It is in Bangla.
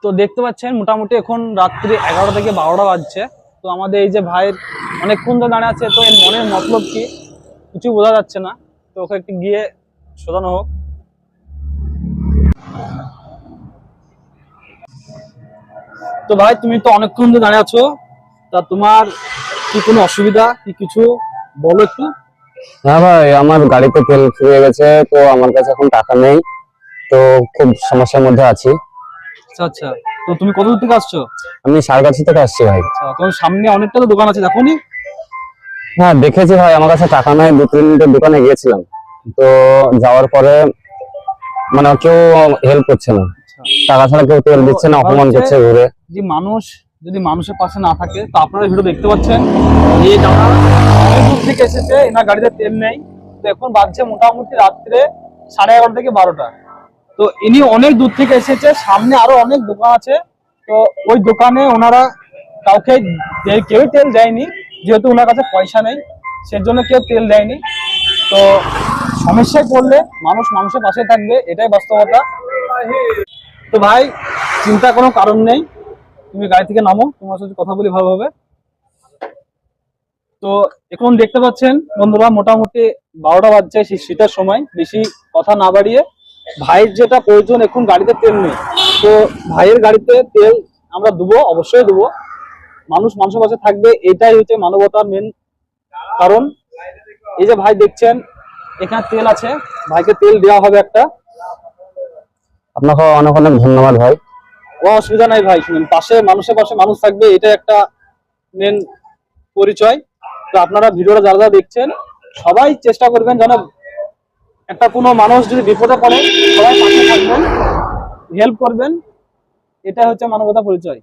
তো দেখতে পাচ্ছেন মোটামুটি এখন রাত্রি 11টা থেকে 12টা বাজছে। তো আমাদের এই যে ভাইয়ের অনেকক্ষণ ধরে দাঁড়িয়ে আছে, তো এর মনের মতলব কি কিছু বোঝা যাচ্ছে না। তো ওকে একটু গিয়ে শোধানো হোক। তো ভাই তুমি তো অনেকক্ষণ ধরে দাঁড়িয়ে আছো, তা তোমার কি কোনো অসুবিধা কি কিছু বলো একটু। হ্যাঁ ভাই, আমার গাড়িতে তেল ফুরিয়ে গেছে, তো আমার কাছে এখন টাকা নেই, তো খুব সমস্যার মধ্যে আছি। আচ্ছা আচ্ছা, তো তুমি কত দূর থেকে আসছো? আমি সারগাছি থেকে আসছি ভাই। আচ্ছা, তোমার সামনে অনেকটা তো দোকান আছে, দেখো নি? হ্যাঁ দেখেছি ভাই, আমার কাছে টাকা নাই, 2-3 মিনিটের দোকানে গিয়েছিলাম, তো যাওয়ার পরে মানে কেউ হেল্প করছে না, টাকা ছাড়া কেউ তেল তো দিচ্ছে না, এবার অপমান হচ্ছে করছে ঘুরে। যে মানুষ যদি মানুষের পাশে না থাকে, তো আপনারা ভিডিও দেখতে পাচ্ছেন এই দাদা অনেক দূর থেকে এসেছে, এনার গাড়িতে তেল নেই। তো এখন বাজছে মোটামুটি রাত্রে 11:30 থেকে 12টা। তো ইনি অনেক দূর থেকে এসেছে, সামনে আরো অনেক দোকান আছে। তো ওই দোকানে ওনারা কাউকে কেউ তেল দেয়নি, যেহেতু ওনার কাছে পয়সা নেই, সেজন্য কেউ তেল দেয়নি। তো সমস্যায় পড়লে মানুষ মানুষের পাশে থাকবে, এটাই বাস্তবতা। তো ভাই চিন্তা কোনো কারণ নেই, তুমি গাড়ি থেকে নামো, তোমার সাথে কথা বলি ভালোভাবে। তো এখন দেখতে পাচ্ছেন বন্ধুরা মোটামুটি 12টা বাজছে, শীতের সময়। বেশি কথা না বাড়িয়ে ভাইয়ের যেটা প্রয়োজন, এখন গাড়িতে তেল নেই, তো ভাইয়ের গাড়িতে তেল আমরা দেবো, অবশ্যই দেবো। মানুষ মানুষের পাশে থাকবে, এটাই হচ্ছে মানবতার মেন কারণ। এই যে ভাই দেখছেন এখানে তেল আছে, ভাইকে তেল দেওয়া হবে একটা। আপনাকে অনেক অনেক ধন্যবাদ ভাই। ও অসুবিধা নাই ভাই, শুনুন পাশে মানুষের পাশে মানুষ থাকবে, এটা একটা মেন পরিচয়। তো আপনারা ভিডিওটা যারা যারা দেখছেন সবাই চেষ্টা করবেন যেন একটা কোনো মানুষ যদি বিপদে পড়ে সবাই পাশে থাকবেন, হেল্প করবেন, এটা হচ্ছে মানবতা পরিচয়।